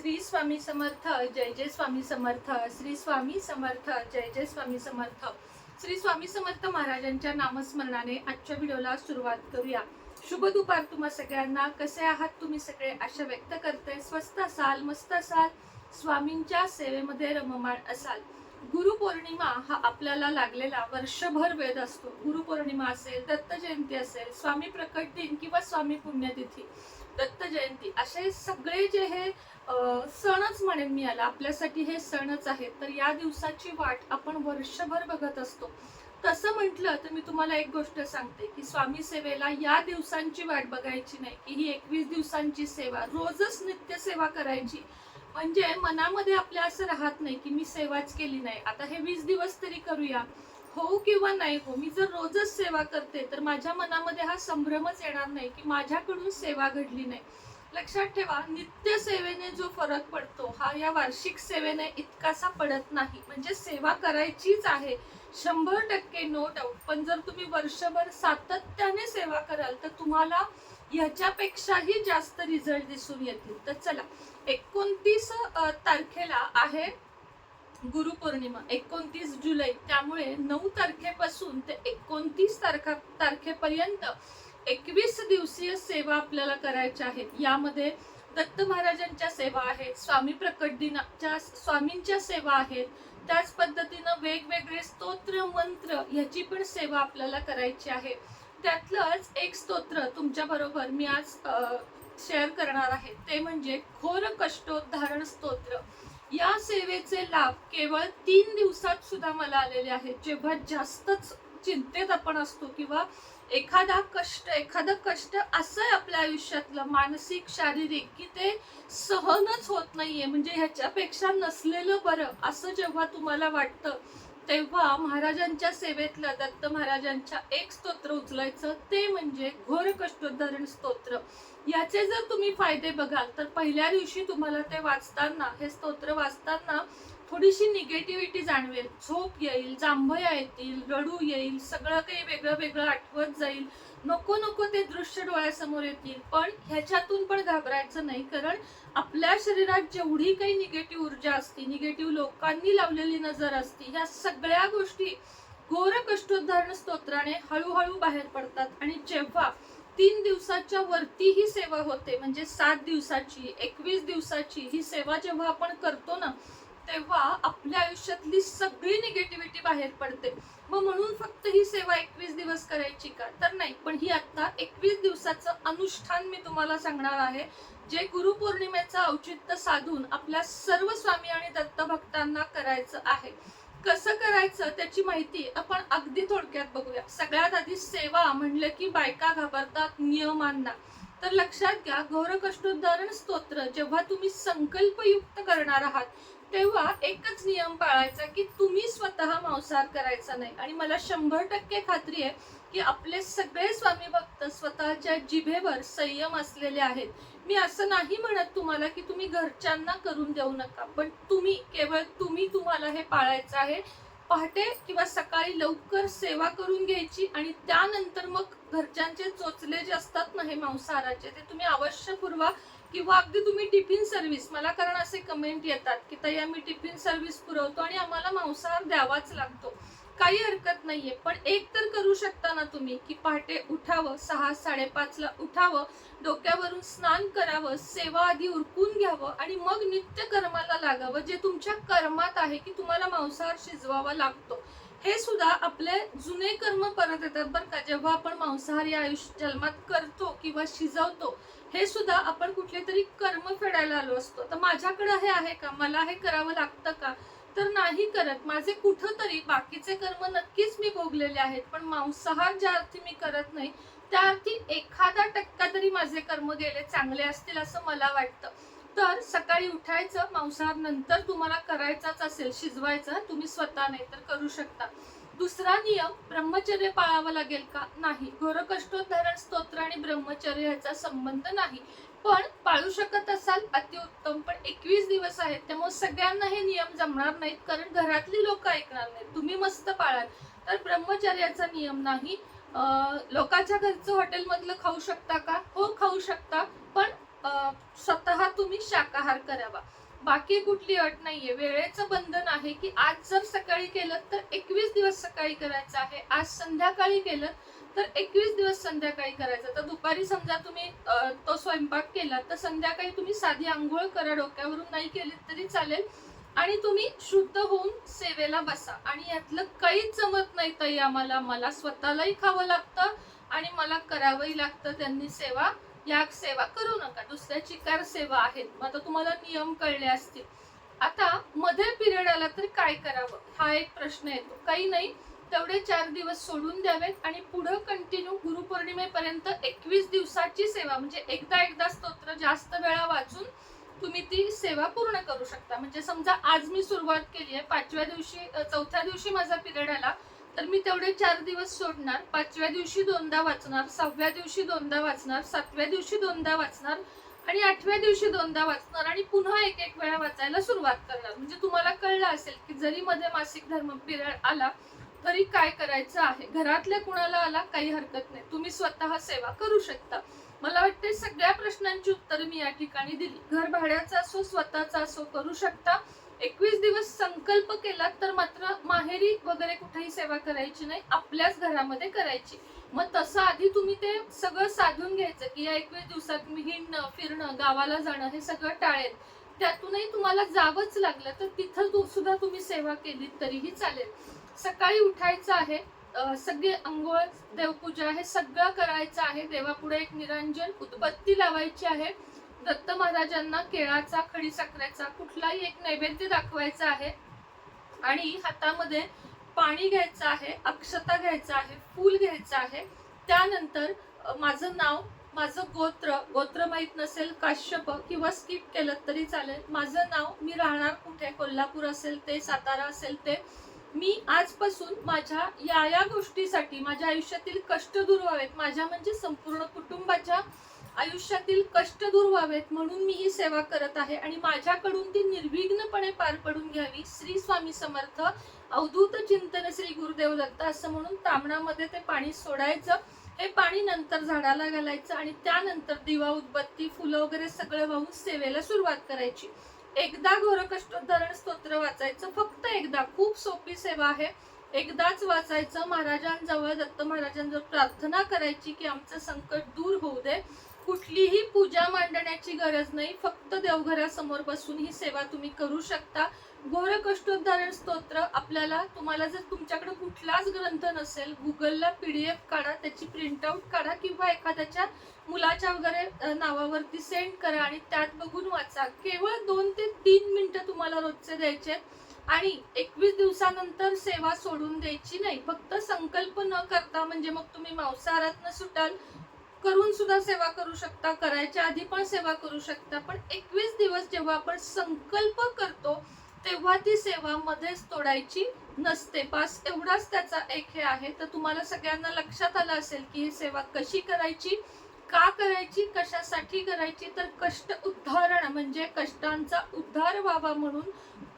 श्री स्वामी समर्थ, जय जय स्वामी समर्थ, श्री स्वामी समर्थ, जय जय स्वामी समर्थ. श्री स्वामी समर्थ महाराजांच्या नामस्मरणाने आजच्या व्हिडिओला सुरुवात करूया. शुभ दुपार तुम्हा सगळ्यांना. कसे आहात तुम्ही सगळे? आशा व्यक्त करते स्वस्त असाल, मस्त असाल, स्वामींच्या सेवेमध्ये रममाण असाल. गुरुपौर्णिमा हा आपल्याला लागलेला वर्षभर वेध असतो. गुरुपौर्णिमा असेल, दत्त जयंती असेल, स्वामी प्रकट दिन किंवा स्वामी पुण्यतिथी, दत्त जयंती, असे सगळे जे हे सणच म्हणेन मी याला, आपल्यासाठी हे सणच आहेत. तर या दिवसाची वाट आपण वर्षभर बघत असतो. तसं म्हटलं तर मी तुम्हाला एक गोष्ट सांगते की स्वामी सेवेला या दिवसांची वाट बघायची नाही की ही 21 दिवसांची सेवा, रोजच नित्य सेवा करायची. म्हणजे मनामध्ये आपल्या असं राहत नाही की मी सेवाच केली नाही, आता हे 20 दिवस तरी करूया, हो किंवा नाही हो. मी जर रोजच सेवा करते तर माझ्या मनामध्ये हा संभ्रमच येणार नाही की माझ्याकडून सेवा घडली नाही. लक्षात ठेवा, नित्य सेवेने जो फरक पडतो हा या वार्षिक सेवेने इतकासा पडत नाही. म्हणजे सेवा करायचीच आहे 100% नो डाऊट, पण जर तुम्ही वर्षभर सातत्याने सेवा कराल तर तुम्हाला ह्याच्यापेक्षाही जास्त रिझल्ट दिसून येतील. तर चला, 29 तारखेला आहे गुरुपौर्णिमा, 29 जुलै. त्यामुळे 9 तारखेपासून ते 29 तारखेपर्यंत 21 दिवसीय सेवा आपल्याला करायच्या आहेत. यामध्ये दत्त महाराजांच्या सेवा आहेत, स्वामी प्रकट दिनाच्या स्वामींच्या सेवा आहेत, त्याच पद्धतीनं वेगवेगळे स्तोत्र मंत्र ह्याची पण सेवा आपल्याला करायची आहे. त्यातलंच एक स्तोत्र तुमच्या बरोबर मी आज शेअर करणार आहे, ते म्हणजे घोर कष्टोद्धारण स्तोत्र. या सेवेचे लाभ केवळ 3 दिवसात सुद्धा मला आलेले आहेत. जेव्हा जास्तच चिंतेत आपण असतो किंवा एखादं कष्ट असं आहे आपल्या आयुष्यातलं, मानसिक शारीरिक, की ते सहनच होत नाहीये, म्हणजे ह्याच्यापेक्षा नसलेलं बरं असं जेव्हा तुम्हाला वाटतं, तेव्हा महाराजांच्या सेवेतलं दत्त महाराजांच्या एक स्तोत्र उचलायचं, ते म्हणजे घोर कष्टोद्धारण स्तोत्र. याचे जर तुम्ही फायदे बघाल तर पहिल्या दिवशी तुम्हाला ते वाचताना, हे स्तोत्र वाचताना थोडीशी निगेटिव्हिटी जाणवेल, झोप येईल, जांभया येतील, रडू येईल, सगळं काही वेगळं वेगळं आठवत जाईल, नको नको ते दृश्य डोळ्यासमोर येतील. पण ह्याच्यातून पण घाबरायचं नाही, कारण आपल्या शरीरात जेवढी काही निगेटिव्ह ऊर्जा असते, निगेटिव्ह लोकांनी लावलेली नजर असते, ह्या सगळ्या गोष्टी घोर कष्टोद्धारण स्तोत्राने हळूहळू बाहेर पडतात. आणि जेव्हा 3 दिवसाच्या वरती ही सेवा होते, म्हणजे 7 दिवसाची, 21 दिवसाची ही सेवा जेव्हा आपण करतो ना, तेव्हा आपल्या आयुष्यातली सगळी निगेटिव्हिटी बाहेर पडते. मग म्हणून फक्त ही सेवा 21 दिवस करायची का? तर नाही, पण ही आता 21 दिवसाचं अनुष्ठान मी तुम्हाला सांगणार आहे, जे गुरुपौर्णिमेचं औचित्य साधून आपल्या सर्व स्वामी आणि दत्त भक्तांना करायचं आहे. कसं करायचं त्याची माहिती आपण अगदी थोडक्यात बघूया. सगळ्यात आधी सेवा म्हणलं की बायका घाबरतात नियमांना. तर लक्षात घ्या, घोर कष्टोद्धारण स्तोत्र जेव्हा तुम्ही संकल्पयुक्त करणार आहात तेव्हा एकच नियम पाळायचा की तुम्ही स्वतः मांसाहार करायचा नाही. आणि मला 100% खात्री आहे की आपले सगळे स्वामी भक्त स्वतःच्या जिभेवर संयम असलेले आहेत. मी असं नाही म्हणत तुम्हाला की तुम्ही घरच्यांना करून देऊ नका, पण केवळ तुम्हाला हे पाळायचं आहे. पहाटे किंवा सकाळी लवकर सेवा करून घ्यायची आणि त्यानंतर मग घरच्यांचे चोचले जे असतात ना हे मांसाहाराचे, ते तुम्ही अवश्य पुरवा. किंवा अगदी तुम्ही टिफिन सर्व्हिस, मला कारण असे कमेंट येतात की ताई आम्ही टिफिन सर्व्हिस पुरवतो आणि आम्हाला मांसाहार द्यावाच लागतो, काही हरकत नाहीये. पण एक तर करू शकता ना तुम्ही की पहाटे उठावं, 6-5:30 ला उठावं, डोक्यावरून स्नान करावं, सेवा आधी उरकून घ्यावं आणि मग नित्य कर्माला लागावं, जे तुमच्या कर्मात आहे की तुम्हाला मांसाहार शिजवावा लागतो. हे सुद्धा आपले जुने कर्म परत येतात बरं का, जेव्हा आपण मांसाहारी आयुष्य जन्मात करतो किंवा शिजवतो, हे सुद्धा आपण कुठले तरी कर्म फेडायला आलो असतो. तर माझ्याकडे हे आहे का, मला हे करावं लागतं का? तर नाही करत. माझे कुठंतरी बाकीचे कर्म नक्कीच मी भोगलेले आहेत, पण मांसाहार ज्या अर्थी मी करत नाही त्या अर्थी 1% तरी माझे कर्म गेले चांगले असतील असं मला वाटतं. तर सकाळी उठायचं, मांसाहार नंतर तुम्हाला करायचाच असेल, शिजवायचा तुम्ही स्वतः, नाही तर करू शकता. दुसरा नियम, ब्रह्मचर्य पाळावं लागेल का? नाही. घोर कष्टोद्धारण स्तोत्र आणि ब्रह्मचर्य ह्याचा संबंध नाही, पण पाळू शकत असाल अतिउत्तम. पण 21 दिवस आहेत त्यामुळे सगळ्यांना हे नियम जमणार नाहीत, कारण घरातली लोक ऐकणार नाहीत. तुम्ही मस्त पाळाल तर ब्रह्मचर्याचा नियम नाही. लोकांच्या घरचं हॉटेल मधलं खाऊ शकता का? हो, खाऊ शकता, पण स्वतः तुम्ही शाकाहार करावा, बाकी कुठली अट नाहीये. वेळेचं बंधन आहे की आज जर सकाळी केलं तर 21 दिवस सकाळी करायचं आहे, आज संध्याकाळी केलं तर 21 दिवस संध्याकाळी करायचं. तर दुपारी समजा तुम्ही तो स्वयंपाक केला तर संध्याकाळी तुम्ही साधी आंघोळ करा, डोक्यावरून नाही केली तरी चालेल, आणि तुम्ही शुद्ध होऊन सेवेला बसा. आणि यातलं काहीच जमत नाही ताई आम्हाला, मला स्वतःलाही खावं लागतं आणि मला करावंही लागतं, त्यांनी सेवा, या सेवा करू नका, दुसऱ्याची कार सेवा आहेत. मग आता तुम्हाला नियम कळले असतील. आता मध्ये पिरियड आला तर काय करावं हा एक प्रश्न येतो. काही नाही, तेवढे 4 दिवस सोडून द्यावेत आणि पुढे कंटिन्यू गुरुपौर्णिमेपर्यंत 21 दिवसाची सेवा, म्हणजे एकदा स्तोत्र जास्त वेळा वाचून तुम्ही ती सेवा पूर्ण करू शकता. म्हणजे समजा आज मी सुरुवात केली आहे, 5व्या दिवशी, 4थ्या दिवशी माझा पिरियड आला तर मी तेवढे 4 दिवस सोडणार, 5व्या दिवशी 2दा वाचणार, 6व्या दिवशी 2दा वाचणार, 7व्या दिवशी 2दा वाचणार आणि 8व्या दिवशी 2दा वाचणार आणि पुन्हा एक वेळा वाचायला सुरुवात करणार. म्हणजे तुम्हाला कळलं असेल की जरी मध्ये मासिक धर्म पिरियड आला तरी काय करायचं आहे. घरातल्या कुणाला आला काही हरकत नाही, तुम्ही स्वतः सेवा करू शकता. मला वाटते सगळ्या प्रश्नांची उत्तर मी या ठिकाणी दिली. घर भाड्याचा असो स्वतःचा असो करू शकता. 21 दिवस संकल्प केला तर मात्र माहेरी वगैरे कुठेही सेवा करायची नाही, आपल्याच घरामध्ये करायची. मग तसं आधी तुम्ही ते सगळं साधून घ्यायचं की या 21 दिवसात मी हिंडणं फिरणं गावाला जाणं हे सगळं टाळेल. त्यातूनही तुम्हाला जावंच लागलं तर तिथं सुद्धा तुम्ही सेवा केली तरीही चालेल. सकाळी उठायचं आहे, सगळे अंघोळ देवपूजा हे सगळं करायचं आहे, देवापुढे एक निरंजन उदबत्ती लावायची आहे, दत्त महाराजांना केळाचा खडीसाखरेचा कुठलाही एक नैवेद्य दाखवायचा आहे आणि हातामध्ये पाणी घ्यायचं आहे, अक्षता घ्यायचं आहे, फूल घ्यायचं आहे. त्यानंतर माझं नाव, माझं गोत्र माहित नसेल काश्यप किंवा स्किप केलं तरी चालेल, माझं नाव, मी राहणार कुठे, कोल्हापूर असेल ते, सातारा असेल ते, मी आजपासून माझ्या या गोष्टीसाठी माझ्या आयुष्यातील कष्ट दूर व्हावेत, माझ्या म्हणजे संपूर्ण कुटुंबाच्या आयुष्यातील कष्ट दूर व्हावेत म्हणून मी ही सेवा करत आहे आणि माझ्याकडून ती निर्विघ्नपणे पार पडून घ्यावी. श्री स्वामी समर्थ, अवधूत चिंतन श्री गुरुदेव दत्त असं म्हणून तामणामध्ये ते पाणी सोडायचं. हे पाणी नंतर झाडाला घालायचं आणि त्यानंतर दिवा उदबत्ती फुलं वगैरे सगळं वाहून सेवेला सुरुवात करायची. एकदा घोरकष्टोद्धारण स्तोत्र वाचायचं, फक्त एकदा. खूप सोपी सेवा आहे, एकदाच वाचायचं. महाराजांजवळ, दत्त महाराजांजवळ प्रार्थना करायची की आमचं संकट दूर होऊ दे. कुठलीही पूजा मांडण्याची गरज नाही, फक्त देवघरासमोर बसून ही सेवा तुम्ही करू शकता. घोरकष्टोद्धारण स्तोत्र आपल्याला, तुम्हाला जर तुमच्याकडे कुठलाच ग्रंथ नसेल, गुगलला PDF काढा, त्याची प्रिंटआउट काढा किंवा एखाद्याच्या मुलाच्या वगैरे नावावरती सेंड करा आणि त्यात बघून वाचा. केवळ 2 ते 3 मिनिटं तुम्हाला रोजचे द्यायचे आणि 21 दिवसानंतर सेवा सोडून द्यायची नाही. फक्त संकल्प न करता, म्हणजे मग तुम्ही मांसाहारात सुटाल, करून सुद्धा सेवा करू शकता, करायच्या आधी पण सेवा करू शकता, पण 21 दिवस जेव्हा आपण संकल्प करतो तेव्हा ती सेवा मध्येच तोडायची नसते. पास एवढाच त्याचा एक हे आहे. तर तुम्हाला सगळ्यांना लक्षात आलं असेल की ही सेवा कशी करायची, का करायची, कशासाठी करायची. तर कष्ट उद्धारण म्हणजे कष्टांचा उद्धार व्हावा म्हणून,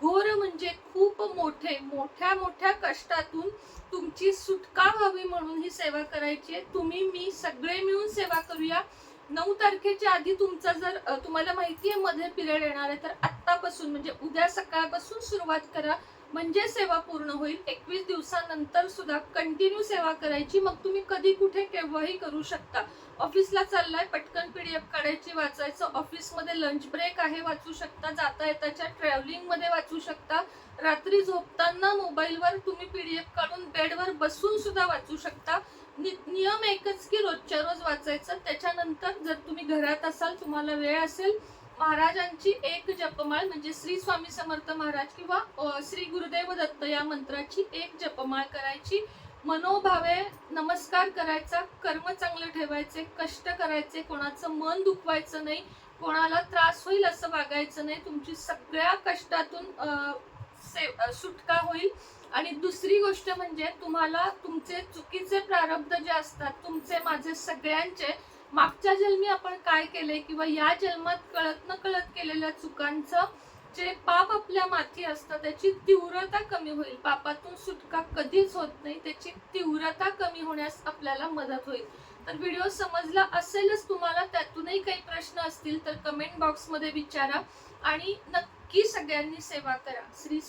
घोर म्हणजे खूप मोठ्या कष्टातून तुमची सुटका व्हावी म्हणून ही सेवा करायची आहे. तुम्ही मी सगळे मिळून सेवा करूया. 9 तारखेच्या आधी तुमचा जर तुम्हाला माहिती आहे मध्ये पिरियड येणार आहे तर आत्तापासून म्हणजे उद्या सकाळपासून सुरुवात करा, म्हणजे सेवा पूर्ण होईल. 21 दिवसानंतर सुद्धा कंटिन्यू सेवा करायची. मग तुम्ही कधी कुठे केव्हाही करू शकता. ऑफिसला चाललाय, पटकन PDF काढायची, वाचायचं. ऑफिसमध्ये लंच ब्रेक आहे, वाचू शकता. जाता येताच्या ट्रॅव्हलिंग मध्ये वाचू शकता. रात्री झोपताना मोबाईलवर तुम्ही PDF काढून बेडवर बसून सुद्धा वाचू शकता. नियम एकच की रोजच्या रोज वाचायचं. त्याच्यानंतर जर तुम्ही घरात असाल, तुम्हाला वेळ असेल, महाराजांची एक जपमाळ म्हणजे श्री स्वामी समर्थ महाराज किंवा श्री गुरुदेव दत्त या मंत्राची एक जपमाळ करायची. मनोभावे नमस्कार करायचा, कर्म चांगलं ठेवायचे, कष्ट करायचे, कोणाचं मन दुखवायचं नाही, कोणाला त्रास होईल असं वागायचं नाही. तुमची सगळ्या कष्टातून सुटका होईल. आणि दुसरी गोष्ट म्हणजे तुम्हाला तुमचे चुकीचे प्रारब्ध जे असतात, तुमचे माझे सगळ्यांचे, मागच्या जन्मी आपण काय केले किंवा या जन्मात कळत न कळत केलेल्या चुकांचं जे पाप आपल्या माथी असतं त्याची तीव्रता कमी होईल. पापातून सुटका कधीच होत नाही, त्याची तीव्रता कमी होण्यास आपल्याला मदत होईल. तर व्हिडिओ समजला असेलच तुम्हाला, त्यातूनही काही प्रश्न असतील तर कमेंट बॉक्समध्ये विचारा आणि नक्की सगळ्यांनी सेवा करा. श्री